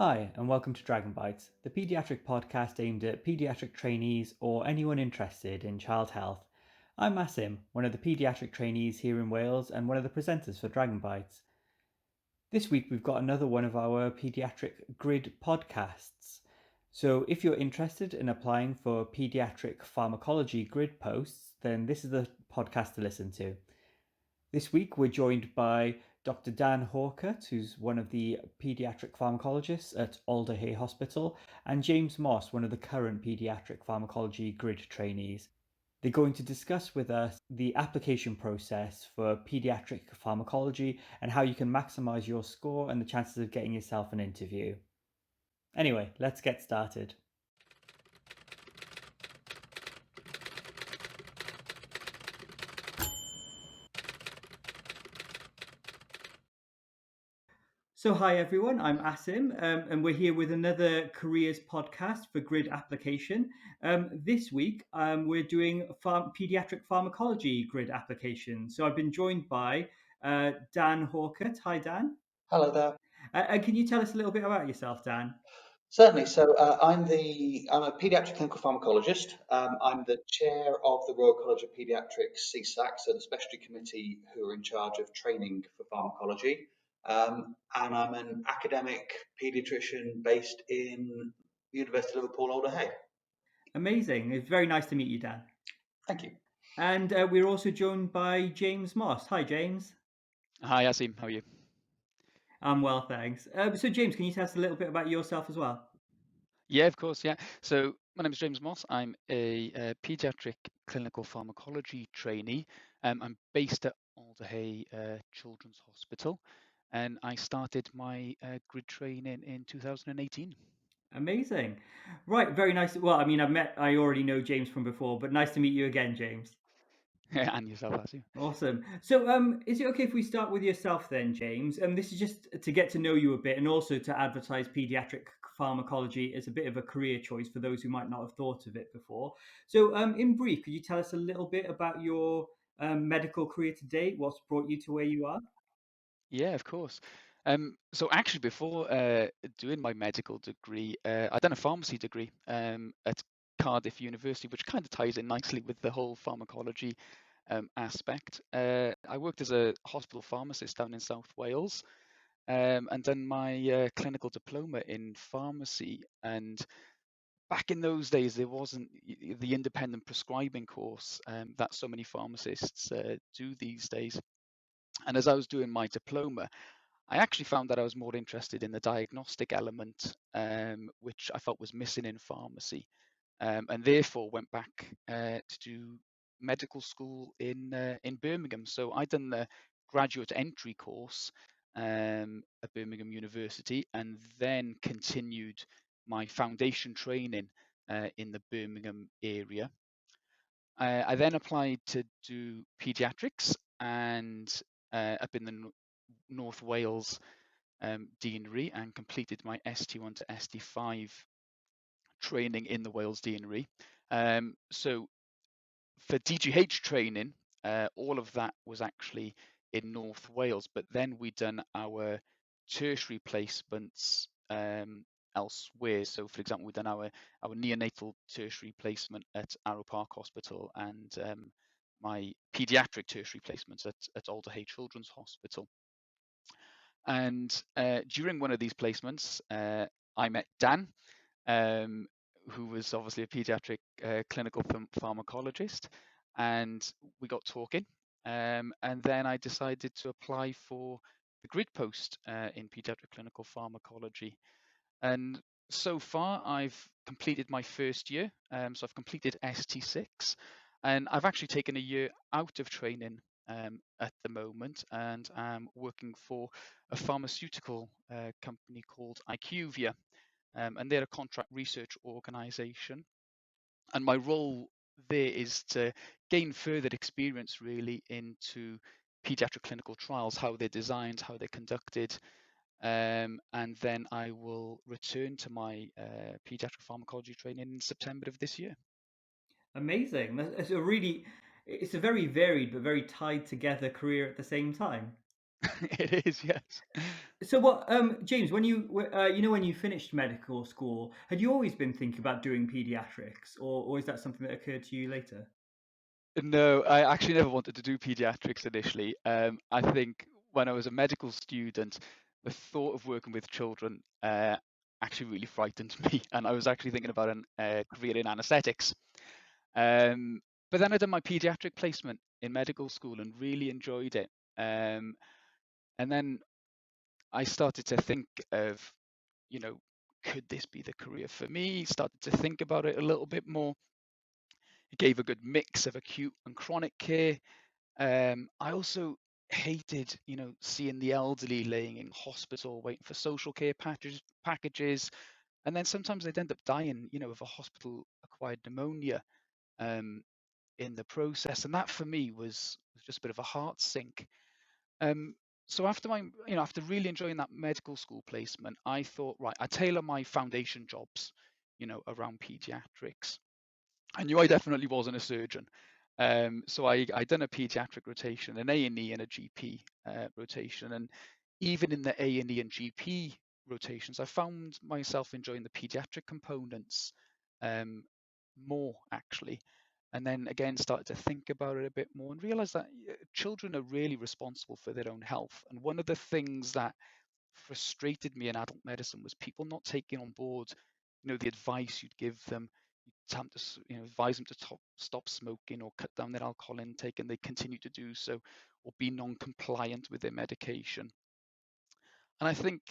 Hi, and welcome to Dragon Bites, the paediatric podcast aimed at paediatric trainees or anyone interested in child health. I'm Asim, one of the paediatric trainees here in Wales and one of the presenters for Dragon Bites. This week we've got another one of our Paediatric Grid podcasts. So if you're interested in applying for Paediatric Pharmacology Grid posts, then this is the podcast to listen to. This week we're joined by Dr. Dan Hawcutt, who's one of the paediatric pharmacologists at Alder Hey Hospital, and James Moss, one of the current paediatric pharmacology grid trainees. They're going to discuss with us the application process for paediatric pharmacology and how you can maximize your score and the chances of getting yourself an interview. Anyway, let's get started. So hi everyone, I'm Asim, and we're here with another careers podcast for grid application. This week we're doing pediatric pharmacology grid application. So I've been joined by Dan Hawcutt. Hi Dan. Hello there. And can you tell us a little bit about yourself, Dan? Certainly. I'm a paediatric clinical pharmacologist. I'm the chair of the Royal College of Paediatrics (CSAC), so the specialty committee who are in charge of training for pharmacology. And I'm an academic paediatrician based in the University of Liverpool, Alder Hey. Amazing. It's very nice to meet you, Dan. Thank you. And we're also joined by James Moss. Hi, James. Hi, Asim. How are you? I'm well, thanks. So James, can you tell us a little bit about yourself as well? Yeah, of course. Yeah. So my name is James Moss. I'm a pediatric clinical pharmacology trainee. I'm based at Alder Hey Children's Hospital, and I started my grid training in 2018. Amazing. Right, very nice. Well, I already know James from before, but nice to meet you again, James. And yourself, Asim. Awesome. So, is it okay if we start with yourself then, James? This is just to get to know you a bit and also to advertise pediatric pharmacology as a bit of a career choice for those who might not have thought of it before. So, in brief, could you tell us a little bit about your medical career to date? What's brought you to where you are? Yeah, of course. So actually, before doing my medical degree, I'd done a pharmacy degree at Cardiff University, which kind of ties in nicely with the whole pharmacology aspect. I worked as a hospital pharmacist down in South Wales, and done my clinical diploma in pharmacy. And back in those days, there wasn't the independent prescribing course that so many pharmacists do these days. And as I was doing my diploma, I actually found that I was more interested in the diagnostic element, which I felt was missing in pharmacy, and therefore went back to do medical school in Birmingham. So I'd done the graduate entry course at Birmingham University, and then continued my foundation training in the Birmingham area. I then applied to do pediatrics and up in the North Wales deanery, and completed my ST1 to ST5 training in the Wales deanery. So for DGH training, all of that was actually in North Wales, but then we'd done our tertiary placements elsewhere. So, for example, we've done our neonatal tertiary placement at Arrow Park Hospital, and my paediatric tertiary placements at Alder Hey Children's Hospital. And during one of these placements, I met Dan, who was obviously a pediatric clinical pharmacologist, and we got talking. And then I decided to apply for the grid post in pediatric clinical pharmacology. And so far, I've completed my first year. So I've completed ST6, and I've actually taken a year out of training at the moment, and I'm working for a pharmaceutical company called IQVIA, and they're a contract research organization. And my role there is to gain further experience really into pediatric clinical trials, how they're designed, how they're conducted, and then I will return to my pediatric pharmacology training in September of this year. Amazing. It's a very varied but very tied together career at the same time. It is, yes. So what, James, when when you finished medical school, had you always been thinking about doing pediatrics, or is that something that occurred to you later? No, I actually never wanted to do pediatrics initially. I think when I was a medical student, the thought of working with children actually really frightened me, and I was actually thinking about a career in anaesthetics. Um, but then I did my pediatric placement in medical school and really enjoyed it. Um, and then I started to think of, you know, could this be the career for me? Started to think about it a little bit more. It gave a good mix of acute and chronic care. I also hated, seeing the elderly laying in hospital waiting for social care packages, and then sometimes they'd end up dying, of a hospital-acquired pneumonia um, in the process, and that for me was just a bit of a heart sink. Um, so after really enjoying that medical school placement, I thought, right, I tailor my foundation jobs, around pediatrics. I knew I definitely wasn't a surgeon. So I done a pediatric rotation, an A&E and a GP rotation. And even in the A&E and GP rotations, I found myself enjoying the pediatric components um, more actually. And then again, started to think about it a bit more and realized that children are really responsible for their own health. And one of the things that frustrated me in adult medicine was people not taking on board, the advice you'd give them. You'd attempt to, advise them to stop smoking or cut down their alcohol intake, and they continue to do so, or be non-compliant with their medication. And I think,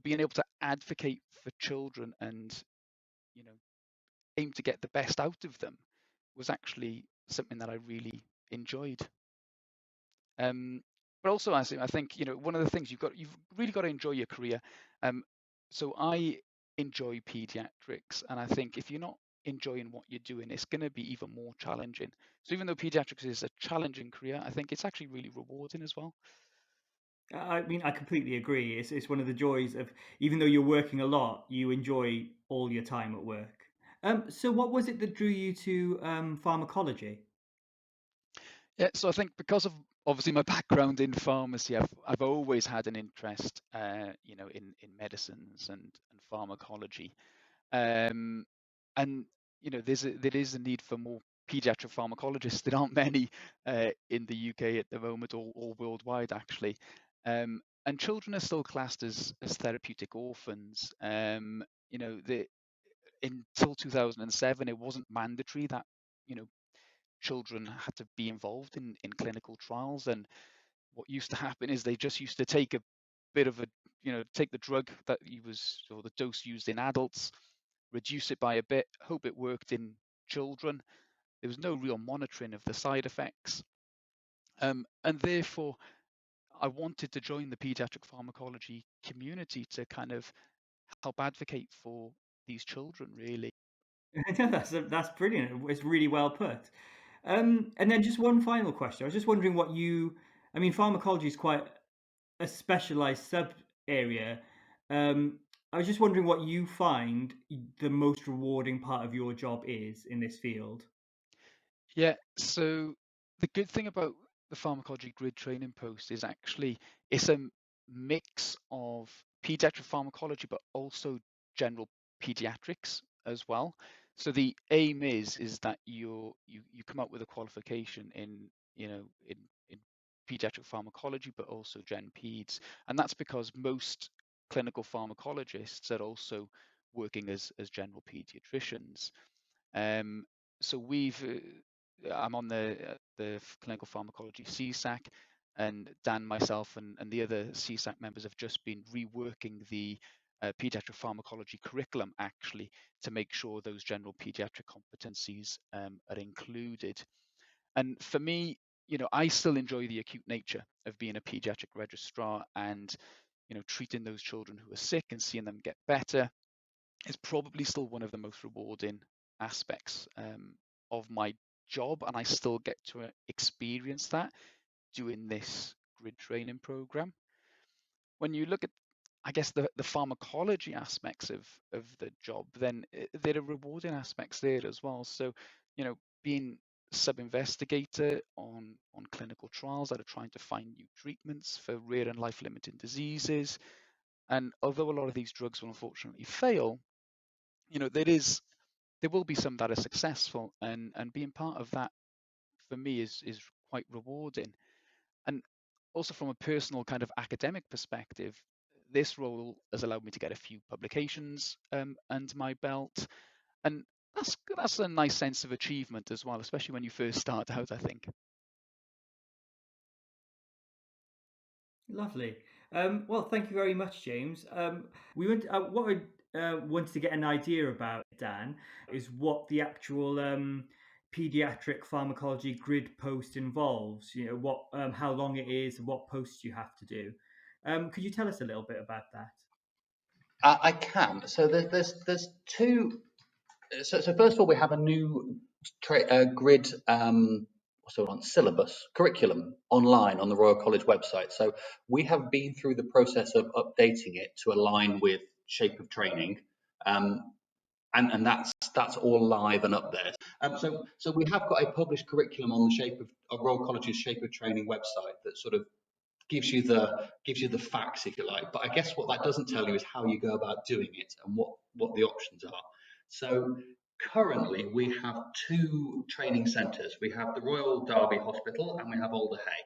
being able to advocate for children and, you know, aim to get the best out of them was actually something that I really enjoyed. Um, but also, I think one of the things you've really got to enjoy your career. Um, so I enjoy pediatrics, and I think if you're not enjoying what you're doing, it's going to be even more challenging. So even though pediatrics is a challenging career, I think it's actually really rewarding as well. I mean, I completely agree. It's one of the joys of, even though you're working a lot, you enjoy all your time at work. So what was it that drew you to pharmacology? Yeah, so I think because of obviously my background in pharmacy, I've always had an interest, in medicines and pharmacology. Um, and there is a need for more pediatric pharmacologists. There aren't many in the UK at the moment, or worldwide actually. And children are still classed as therapeutic orphans. Until 2007, it wasn't mandatory that you know children had to be involved in clinical trials. And what used to happen is they just used to take a bit of a take the drug that he was or the dose used in adults, reduce it by a bit, hope it worked in children. There was no real monitoring of the side effects. And therefore, I wanted to join the pediatric pharmacology community to kind of help advocate for these children, really. That's brilliant. It's really well put. And then just one final question. I was just wondering I mean, pharmacology is quite a specialized sub area. I was just wondering what you find the most rewarding part of your job is in this field. Yeah, so the good thing about the Pharmacology Grid training post is actually it's a mix of pediatric pharmacology, but also general pediatrics as well. So the aim is that you come up with a qualification in in pediatric pharmacology, but also gen peds, and that's because most clinical pharmacologists are also working as general pediatricians. Um, so I'm on the clinical pharmacology CSAC, and Dan, myself, and the other CSAC members have just been reworking the pediatric pharmacology curriculum actually to make sure those general pediatric competencies are included. And for me, I still enjoy the acute nature of being a pediatric registrar and treating those children who are sick and seeing them get better is probably still one of the most rewarding aspects of my job, and I still get to experience that doing this grid training program. When you look at, I guess, the pharmacology aspects of the job, then there are rewarding aspects there as well. So, being sub-investigator on clinical trials that are trying to find new treatments for rare and life-limiting diseases. And although a lot of these drugs will unfortunately fail, there will be some that are successful, and being part of that for me is quite rewarding. And also from a personal kind of academic perspective, this role has allowed me to get a few publications under my belt, and that's a nice sense of achievement as well, especially when you first start out, I think. Lovely. Well, thank you very much, James. What I wanted to get an idea about, Dan, is what the actual pediatric pharmacology grid post involves. You know, how long it is, and what posts you have to do. Could you tell us a little bit about that? I can. So there's two. So first of all, we have a new grid syllabus curriculum online on the Royal College website. So we have been through the process of updating it to align with shape of training, and that's all live and up there. So we have got a published curriculum on the Royal College's shape of training website that sort of gives you the facts, if you like. But I guess what that doesn't tell you is how you go about doing it and what the options are. So currently we have two training centres. We have the Royal Derby Hospital and we have Alder Hey.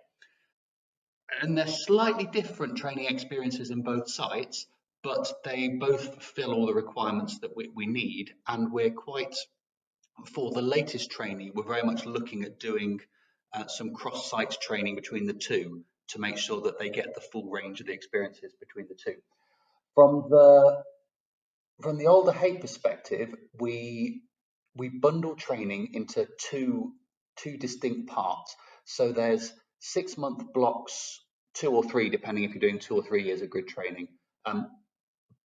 And they're slightly different training experiences in both sites, but they both fulfill all the requirements that we need. And we're quite, for the latest trainee, we're very much looking at doing some cross-site training between the two to make sure that they get the full range of the experiences between the two. From the Alder Hey perspective, we bundle training into two distinct parts. So there's 6-month blocks, 2 or 3, depending if you're doing 2 or 3 years of grid training,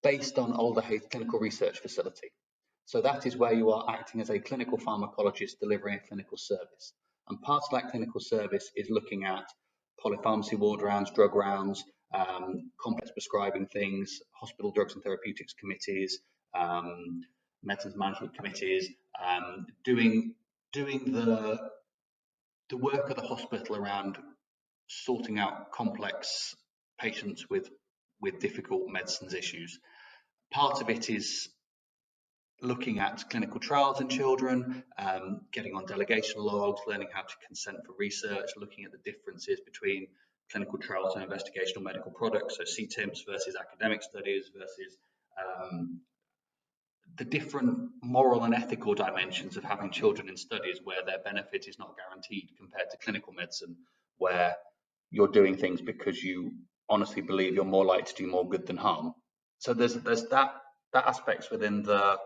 based on Alder Hey's clinical research facility. So that is where you are acting as a clinical pharmacologist delivering a clinical service. And part of that clinical service is looking at polypharmacy ward rounds, drug rounds, complex prescribing things, hospital drugs and therapeutics committees, medicines management committees, doing the work of the hospital around sorting out complex patients with difficult medicines issues. Part of it is looking at clinical trials in children, getting on delegation logs, learning how to consent for research, looking at the differences between clinical trials and investigational medical products, so CTIMPs versus academic studies versus the different moral and ethical dimensions of having children in studies where their benefit is not guaranteed compared to clinical medicine, where you're doing things because you honestly believe you're more likely to do more good than harm. So there's that aspects within the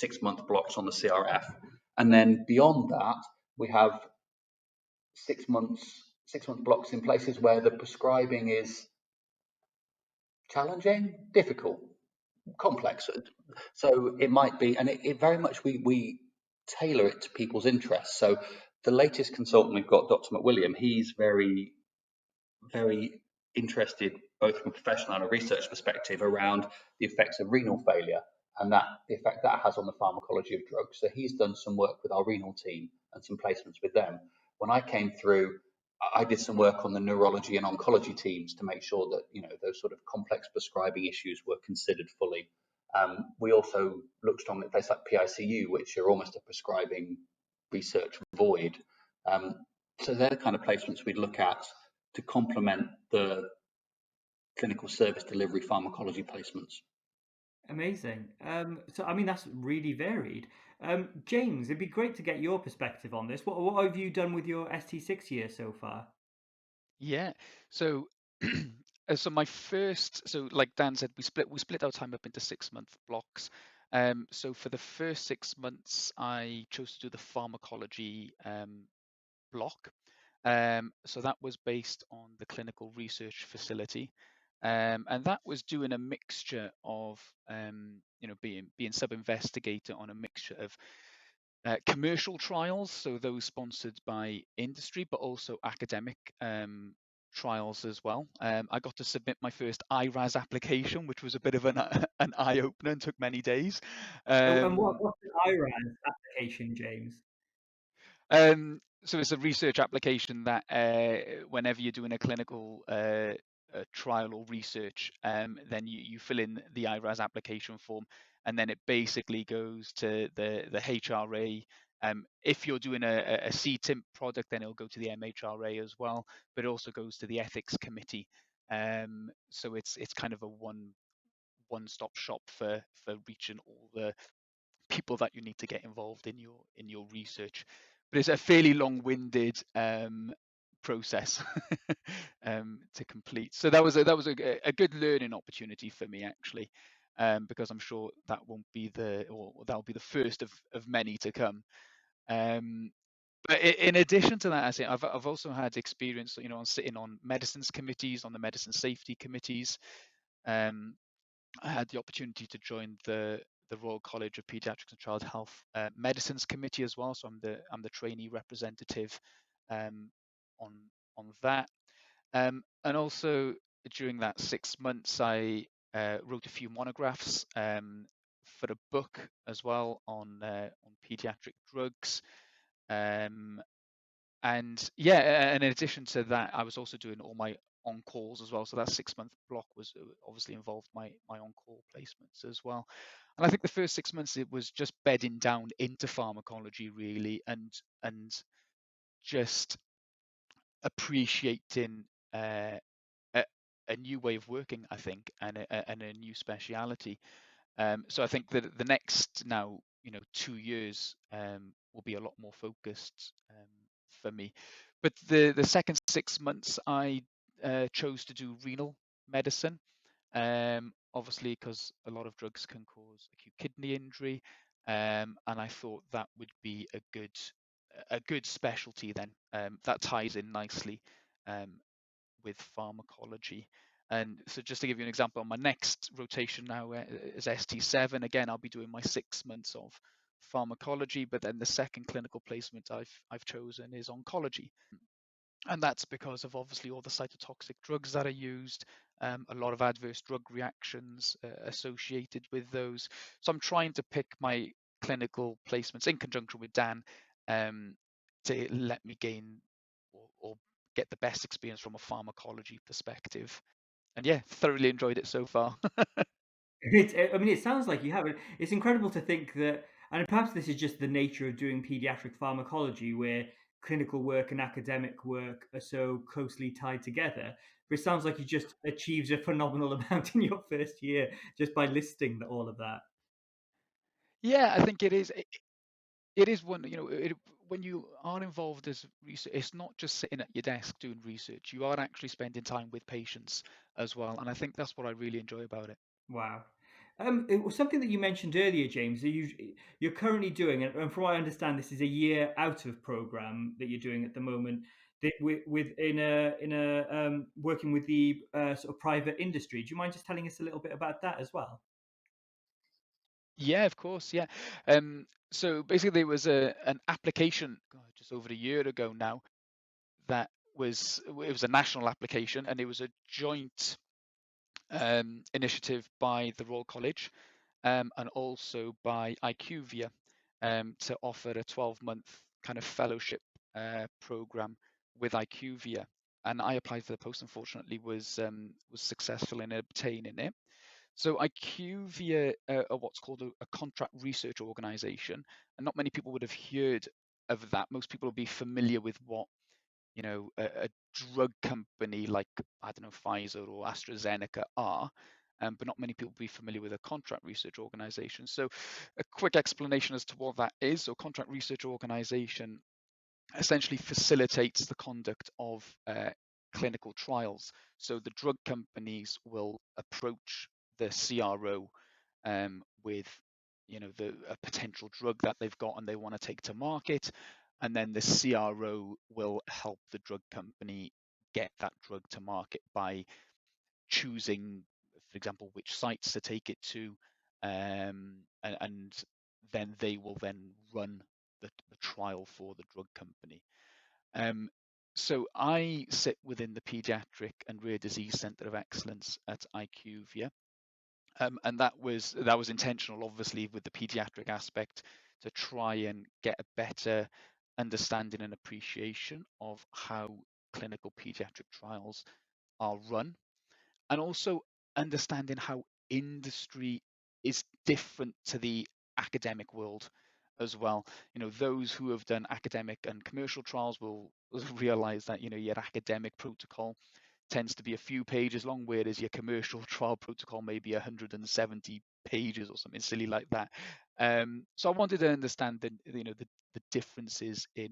6-month blocks on the CRF, and then beyond that we have 6 month blocks in places where the prescribing is challenging, difficult, complex. So it might be, and it very much we tailor it to people's interests. So the latest consultant we've got, Dr. McWilliam, he's very interested, both from a professional and a research perspective, around the effects of renal failure and the effect that has on the pharmacology of drugs. So he's done some work with our renal team and some placements with them. When I came through, I did some work on the neurology and oncology teams to make sure that those sort of complex prescribing issues were considered fully. We also looked strongly at places like PICU, which are almost a prescribing research void. So they're the kind of placements we'd look at to complement the clinical service delivery pharmacology placements. Amazing. So, I mean, that's really varied. James, it'd be great to get your perspective on this. What have you done with your ST6 year so far? Yeah. So so like Dan said, we split our time up into 6-month blocks. So for the first 6 months, I chose to do the pharmacology block. So that was based on the clinical research facility. And that was doing a mixture of being sub-investigator on a mixture of commercial trials, so those sponsored by industry, but also academic trials as well. I got to submit my first IRAS application, which was a bit of an eye-opener and took many days. And what's the IRAN application, James? So it's a research application that whenever you're doing a clinical trial or research, then you fill in the IRAS application form, and then it basically goes to the HRA. If you're doing a CTIMP product, then it'll go to the MHRA as well, but it also goes to the ethics committee. So it's kind of a one-stop shop for reaching all the people that you need to get involved in your research. But it's a fairly long-winded process to complete. So that was a good learning opportunity for me, actually, because I'm sure that won't be or that'll be the first of many to come. But in addition to that, I say I've also had experience, on sitting on medicines committees, on the medicine safety committees. Um, I had the opportunity to join the Royal College of Paediatrics and Child Health Medicines Committee as well. So I'm the trainee representative um, on that. And also during that 6 months, I wrote a few monographs for a book as well on pediatric drugs. Um, and yeah, and in addition to that, I was also doing all my on calls as well. So that 6 month block was obviously involved my on call placements as well. And I think the first 6 months it was just bedding down into pharmacology really, and just appreciating a, a new way of working, I think, and a new speciality. So I think that the next now, 2 years will be a lot more focused for me. But the second 6 months, I chose to do renal medicine, obviously because a lot of drugs can cause acute kidney injury, and I thought that would be a good specialty then. That ties in nicely um, with pharmacology. And so just to give you an example, on my next rotation now is ST7. Again, I'll be doing my 6 months of pharmacology, but then the second clinical placement I've chosen is oncology. And that's because of obviously all the cytotoxic drugs that are used, a lot of adverse drug reactions associated with those. So I'm trying to pick my clinical placements in conjunction with Dan um, to let me gain or get the best experience from a pharmacology perspective. And yeah, thoroughly enjoyed it so far. I mean, it sounds like you have it. It's incredible to think that, and perhaps this is just the nature of doing pediatric pharmacology, where clinical work and academic work are so closely tied together. But it sounds like you just achieved a phenomenal amount in your first year just by listing all of that. Yeah, I think it is. It is one, when you are involved as research, it's not just sitting at your desk doing research. You are actually spending time with patients as well, and I think that's what I really enjoy about it. Wow. It was something that you mentioned earlier, James, that you're currently doing, and from what I understand, this is a year out of program that you're doing at the moment. That with in a working with the sort of private industry. Do you mind just telling us a little bit about that as well? Yeah, of course. Yeah. So basically, there was an application just over a year ago now that it was a national application, and it was a joint initiative by the Royal College and also by IQVIA to offer a 12-month kind of fellowship program with IQVIA. And I applied for the post. Unfortunately, was successful in obtaining it. So IQVIA are what's called a contract research organization, and not many people would have heard of that. Most people will be familiar with what a drug company like, I don't know, Pfizer or AstraZeneca are, but not many people will be familiar with a contract research organization. So a quick explanation as to what that is. So contract research organization essentially facilitates the conduct of clinical trials. So the drug companies will approach the CRO with a potential drug that they've got and they want to take to market, and then the CRO will help the drug company get that drug to market by choosing, for example, which sites to take it to, and then they will then run the trial for the drug company. Um, so I sit within the Paediatric and Rare Disease Centre of Excellence at IQVIA, and that was intentional, obviously, with the paediatric aspect to try and get a better understanding and appreciation of how clinical pediatric trials are run, and also understanding how industry is different to the academic world as well. Those who have done academic and commercial trials will realize that your academic protocol tends to be a few pages long, whereas your commercial trial protocol may be 170 pages or something silly like that. So I wanted to understand the differences in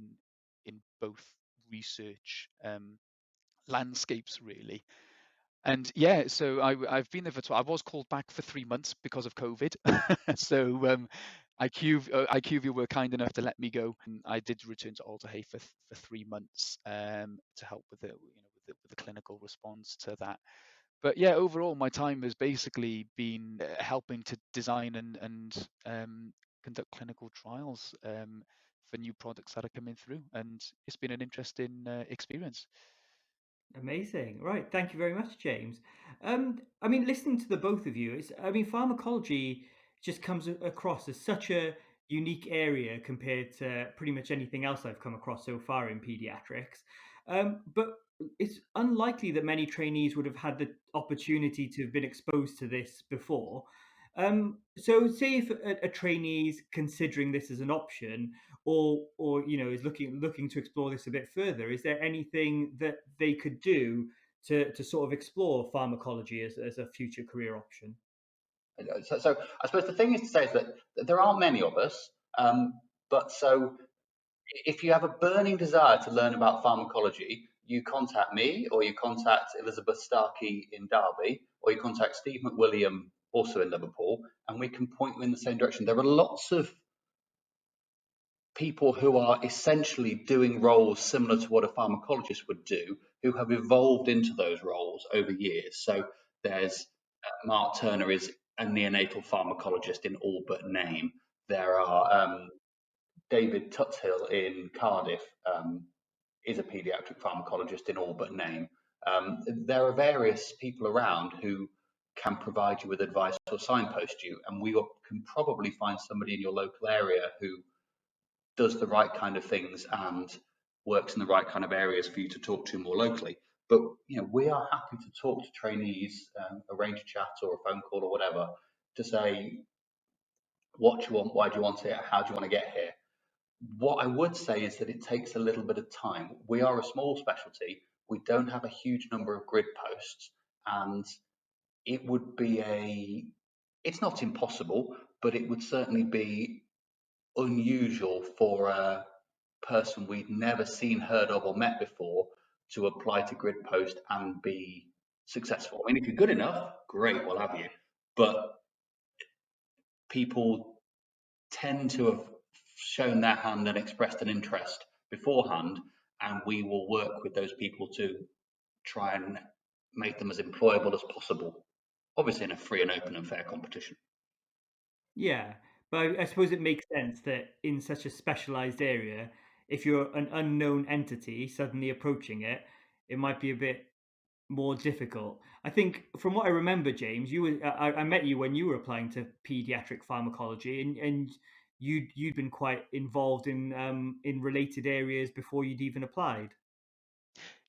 both research landscapes, really. And yeah, so I've been there for 12. I was called back for 3 months because of COVID. So IQVIA were kind enough to let me go, and I did return to Alder Hey for 3 months to help with the clinical response to that. But yeah, overall, my time has basically been helping to design and conduct clinical trials for new products that are coming through, and it's been an interesting experience. Amazing. Right. Thank you very much, James. I mean, listening to the both of you, pharmacology just comes across as such a unique area compared to pretty much anything else I've come across so far in pediatrics. But it's unlikely that many trainees would have had the opportunity to have been exposed to this before. So say if a trainee is considering this as an option, or is looking to explore this a bit further, is there anything that they could do to sort of explore pharmacology as a future career option? So I suppose the thing is to say is that there aren't many of us, but so if you have a burning desire to learn about pharmacology, you contact me, or you contact Elizabeth Starkey in Derby, or you contact Steve McWilliam, also in Liverpool, and we can point you in the same direction. There are lots of people who are essentially doing roles similar to what a pharmacologist would do, who have evolved into those roles over years. So there's Mark Turner is a neonatal pharmacologist in all but name. There are David Tutshill in Cardiff is a paediatric pharmacologist in all but name. There are various people around who can provide you with advice or signpost you, and we can probably find somebody in your local area who does the right kind of things and works in the right kind of areas for you to talk to more locally. But we are happy to talk to trainees, arrange a chat or a phone call or whatever to say what do you want, why do you want it, how do you want to get here. What I would say is that it takes a little bit of time. We are a small specialty. We don't have a huge number of grid posts, and it would be it's not impossible, but it would certainly be unusual for a person we'd never seen, heard of, or met before to apply to grid post and be successful. I mean, if you're good enough, great, we'll have you. But people tend to have shown their hand and expressed an interest beforehand, and we will work with those people to try and make them as employable as possible, obviously in a free and open and fair competition. Yeah, but I suppose it makes sense that in such a specialized area, if you're an unknown entity suddenly approaching it, it might be a bit more difficult. I think from what I remember, James, I met you when you were applying to pediatric pharmacology, and you'd been quite involved in related areas before you'd even applied.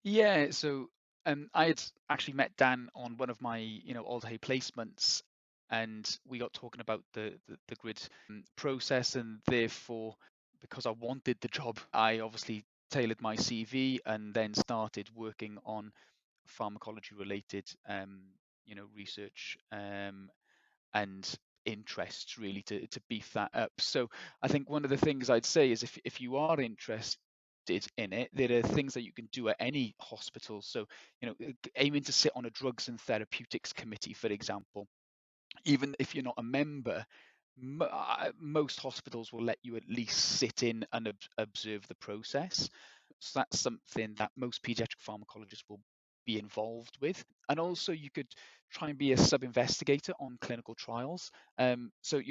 Yeah, so I had actually met Dan on one of my, Alder Hey placements, and we got talking about the grid process, and therefore, because I wanted the job, I obviously tailored my CV and then started working on pharmacology related, research and interests really to beef that up. So I think one of the things I'd say is if you are interested in it, there are things that you can do at any hospital. So, aiming to sit on a drugs and therapeutics committee, for example, even if you're not a member, most hospitals will let you at least sit in and observe the process. So that's something that most pediatric pharmacologists will be involved with. And also, you could try and be a sub-investigator on clinical trials. So,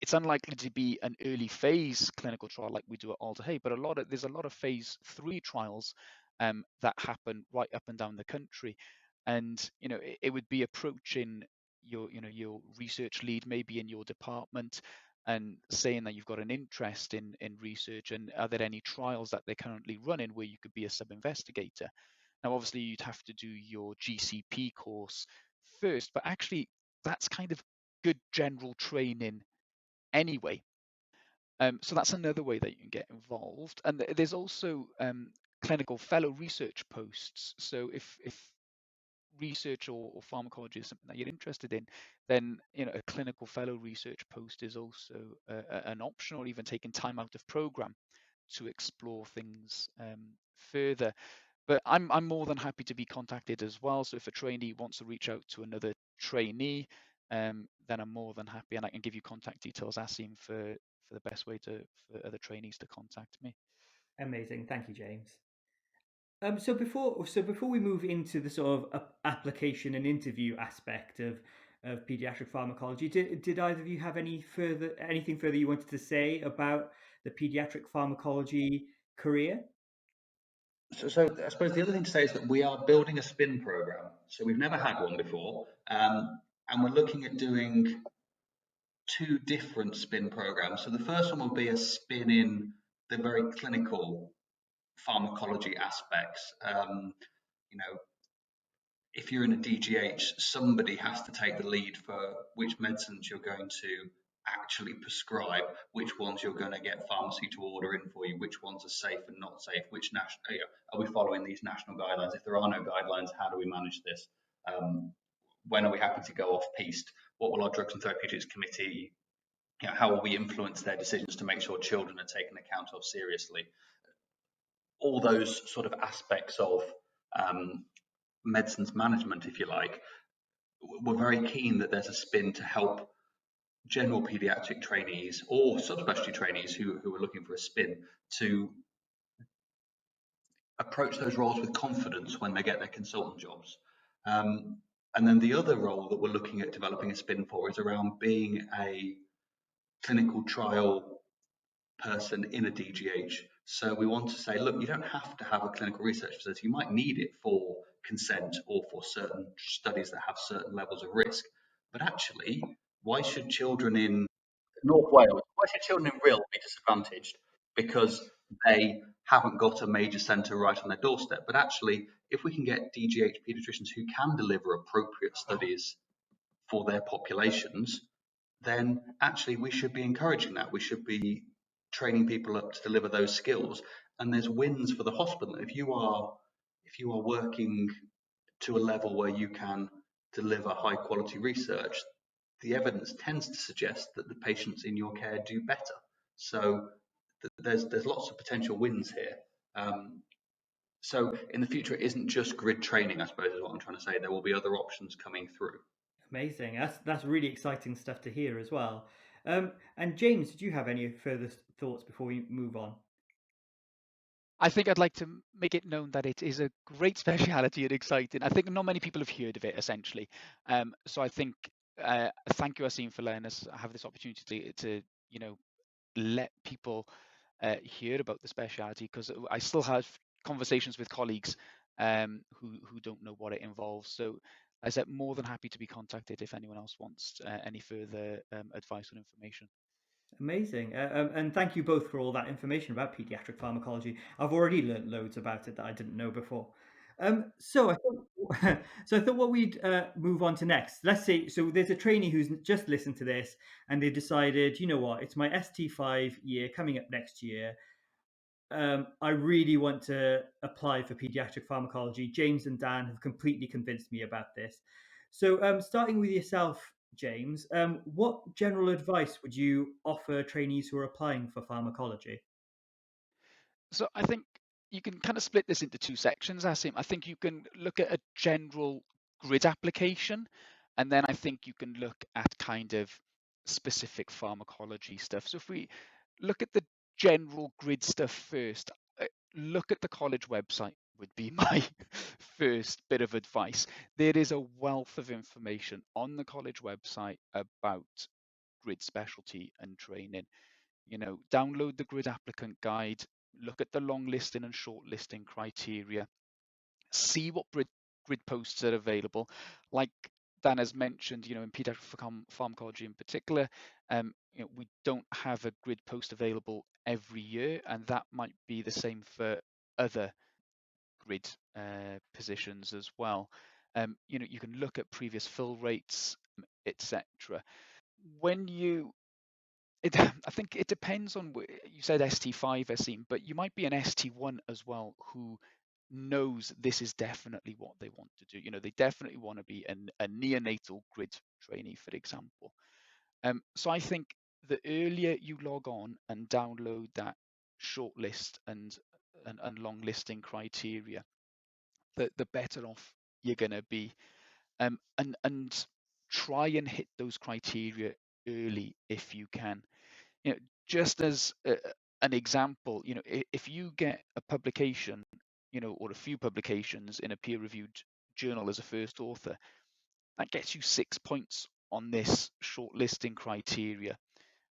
it's unlikely to be an early phase clinical trial like we do at Alder Hey, but there's a lot of phase 3 trials that happen right up and down the country. And it would be approaching your research lead maybe in your department and saying that you've got an interest in research, and are there any trials that they're currently running where you could be a sub-investigator. Now, obviously, you'd have to do your GCP course first, but actually, that's kind of good general training anyway. So that's another way that you can get involved. And there's also clinical fellow research posts. So if research or pharmacology is something that you're interested in, then a clinical fellow research post is also an option, or even taking time out of program to explore things further. But I'm more than happy to be contacted as well. So if a trainee wants to reach out to another trainee, then I'm more than happy, and I can give you contact details, Asim, for the best way for other trainees to contact me. Amazing, thank you, James. So before we move into the sort of application and interview aspect of pediatric pharmacology, did either of you have anything further you wanted to say about the pediatric pharmacology career? So I suppose the other thing to say is that we are building a spin program. So we've never had one before, and we're looking at doing two different spin programs. So the first one will be a spin in the very clinical pharmacology aspects. You know, if you're in a DGH, somebody has to take the lead for which medicines you're going to actually prescribe, which ones you're going to get pharmacy to order in for you, which ones are safe and not safe, which national are we following these national guidelines? If there are no guidelines, how do we manage this? When are we happy to go off piste? What will our drugs and therapeutics committee, how will we influence their decisions to make sure children are taken account of seriously? All those sort of aspects of medicines management, if you like, we're very keen that there's a spin to help general pediatric trainees or subspecialty trainees who are looking for a spin to approach those roles with confidence when they get their consultant jobs. And then the other role that we're looking at developing a spin for is around being a clinical trial person in a DGH. So we want to say, look, you don't have to have a clinical research facility. You might need it for consent or for certain studies that have certain levels of risk. But actually, why should children in North Wales, why should children in Rhyl be disadvantaged because they haven't got a major centre right on their doorstep? But actually, if we can get DGH paediatricians who can deliver appropriate studies for their populations, then actually we should be encouraging that. We should be training people up to deliver those skills. And there's wins for the hospital. If you are working to a level where you can deliver high quality research, the evidence tends to suggest that the patients in your care do better. So there's lots of potential wins here. So in the future, it isn't just grid training, I suppose, is what I'm trying to say. There will be other options coming through. Amazing. That's really exciting stuff to hear as well. And James, did you have any further thoughts before we move on? I think I'd like to make it known that it is a great speciality and exciting. I think not many people have heard of it, essentially. So I think thank you, Asim, for letting us have this opportunity to let people hear about the speciality, because I still have conversations with colleagues who don't know what it involves. So I said, more than happy to be contacted if anyone else wants any further advice or information. Amazing. And thank you both for all that information about pediatric pharmacology. I've already learned loads about it that I didn't know before. So I thought, so I thought what we'd move on to next. Let's say, so there's a trainee who's just listened to this and they've decided, you know what, it's my ST5 year coming up next year. I really want to apply for pediatric pharmacology. James and Dan have completely convinced me about this. So, starting with yourself, James, what general advice would you offer trainees who are applying for pharmacology? So I think you can kind of split this into two sections, Asim. I think you can look at a general grid application, and then I think you can look at kind of specific pharmacology stuff. So if we look at the general grid stuff first, look at the college website would be my first bit of advice. There is a wealth of information on the college website about grid specialty and training. Download the grid applicant guide, look at the long listing and short listing criteria, see what grid posts are available. Like Dan has mentioned, in pediatric pharmacology in particular, we don't have a grid post available every year, and that might be the same for other grid positions as well. You can look at previous fill rates, etc. When I think it depends on, you said ST5, Asim, but you might be an ST1 as well who knows this is definitely what they want to do. They definitely want to be a neonatal grid trainee, for example. So I think the earlier you log on and download that shortlist and long listing criteria, the better off you're going to be. And try and hit those criteria early if you can. Just as an example, if you get a publication, or a few publications in a peer-reviewed journal as a first author, that gets you 6 points on this shortlisting criteria,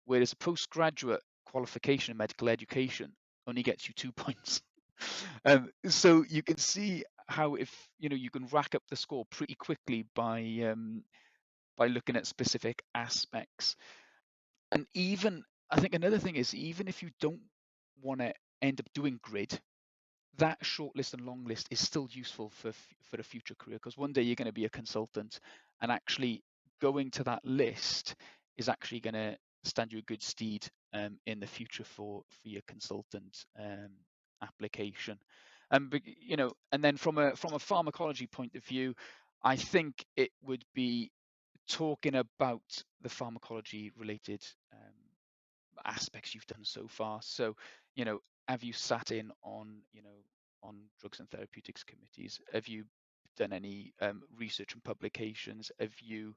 whereas a postgraduate qualification in medical education only gets you 2 points. So you can see how, if you can rack up the score pretty quickly by looking at specific aspects. And even, I think another thing is, even if you don't want to end up doing grid, that short list and long list is still useful for a future career, because one day you're going to be a consultant, and actually going to that list is actually going to stand you a good steed in the future for your consultant application. And then from a pharmacology point of view, I think it would be talking about the pharmacology related aspects you've done so far. So, have you sat in on, on drugs and therapeutics committees? Have you done any research and publications? Have you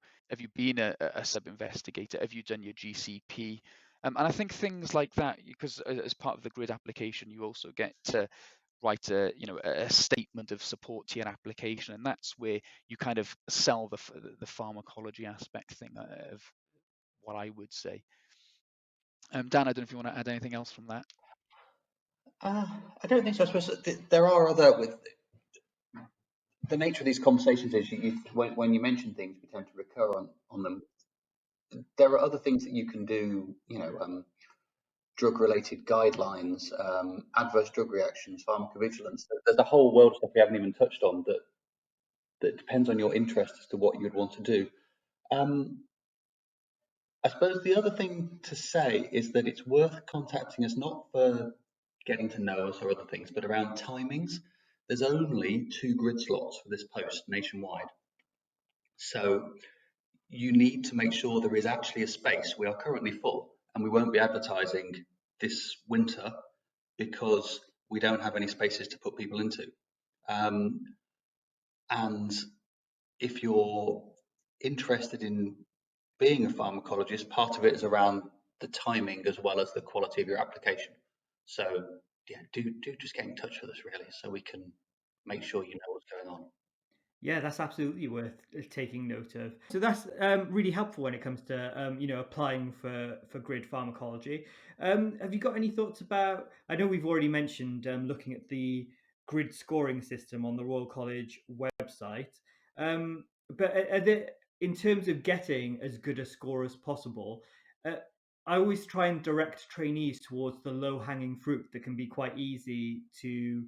been a sub-investigator? Have you done your GCP? And I think things like that, because as part of the grid application, you also get to write a statement of support to your application, and that's where you kind of sell the pharmacology aspect thing of what I would say. Dan, I don't know if you want to add anything else from that. I don't think so. I suppose there are other, with the nature of these conversations is when you mention things, we tend to recur on them. There are other things that you can do, drug-related guidelines, adverse drug reactions, pharmacovigilance. There's a whole world of stuff we haven't even touched on that depends on your interest as to what you'd want to do. I suppose the other thing to say is that it's worth contacting us, not for getting to know us or other things, but around timings. There's only 2 grid slots for this post nationwide. So you need to make sure there is actually a space. We are currently full, and we won't be advertising this winter because we don't have any spaces to put people into. And if you're interested in being a pharmacologist, part of it is around the timing as well as the quality of your application. So yeah, do just get in touch with us really, so we can make sure you know what's going on. Yeah, that's absolutely worth taking note of. So that's really helpful when it comes to applying for grid pharmacology. Have you got any thoughts about? I know we've already mentioned looking at the grid scoring system on the Royal College website, but are there, in terms of getting as good a score as possible, I always try and direct trainees towards the low hanging fruit that can be quite easy to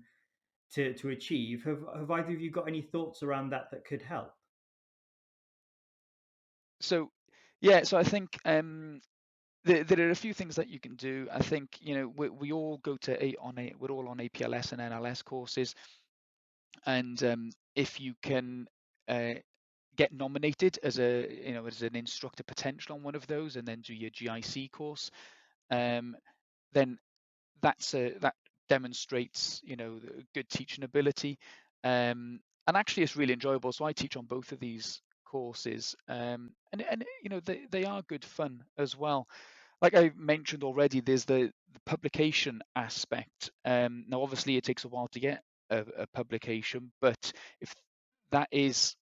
achieve. Have either of you got any thoughts around that could help? So yeah, so I think there are a few things that you can do. I think we all go to we're all on APLS and NLS courses, and if you can get nominated as as an instructor potential on one of those, and then do your GIC course, then that demonstrates good teaching ability, and actually it's really enjoyable. So I teach on both of these courses, and they are good fun as well. Like I mentioned already, there's the publication aspect. Now obviously it takes a while to get a publication, but if that is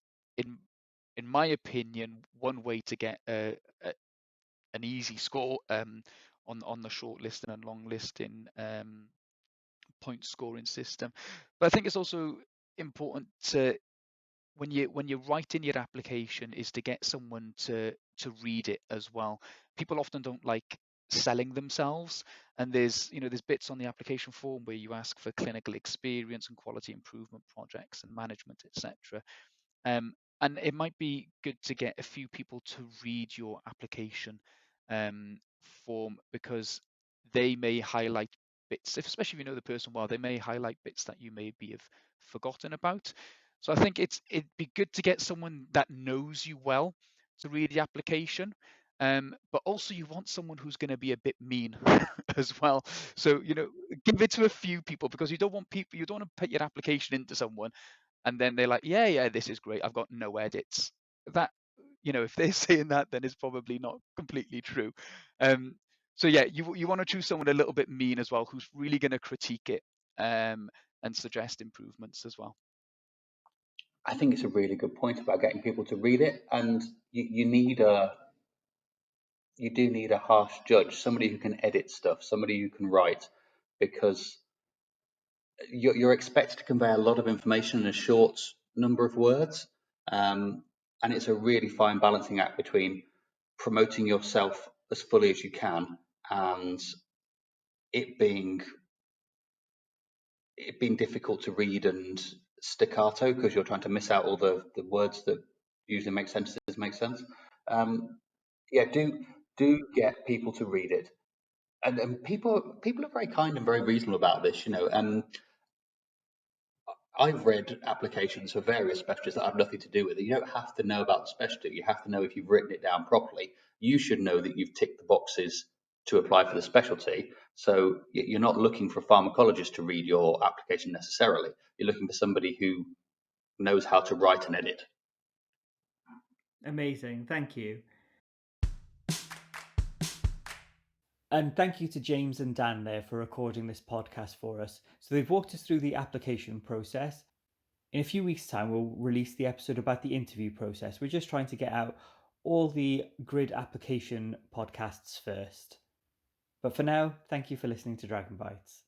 in my opinion one way to get an easy score on the short listing and long listing point scoring system. But I think it's also important to, when you're writing your application, is to get someone to read it as well, people often don't like selling themselves, and there's bits on the application form where you ask for clinical experience and quality improvement projects and management, etc. And it might be good to get a few people to read your application form, because they may highlight bits, especially if you know the person well, they may highlight bits that you maybe have forgotten about. So I think it'd be good to get someone that knows you well to read the application. But also you want someone who's going to be a bit mean as well. So, give it to a few people, because you don't want to put your application into someone and then they're like, yeah, this is great, I've got no edits. That, if they're saying that, then it's probably not completely true. So yeah, you want to choose someone a little bit mean as well, who's really going to critique it and suggest improvements as well. I think it's a really good point about getting people to read it, and you do need a harsh judge, somebody who can edit stuff, somebody who can write, because you're expected to convey a lot of information in a short number of words, and it's a really fine balancing act between promoting yourself as fully as you can and it being difficult to read and staccato, because you're trying to miss out all the words that usually make sense. Yeah, do get people to read it, and people are very kind and very reasonable about this. I've read applications for various specialties that have nothing to do with it. You don't have to know about the specialty. You have to know if you've written it down properly. You should know that you've ticked the boxes to apply for the specialty. So you're not looking for a pharmacologist to read your application necessarily. You're looking for somebody who knows how to write and edit. Amazing, thank you. And thank you to James and Dan there for recording this podcast for us. So they've walked us through the application process. In a few weeks' time, we'll release the episode about the interview process. We're just trying to get out all the Grid application podcasts first. But for now, thank you for listening to Dragon Bites.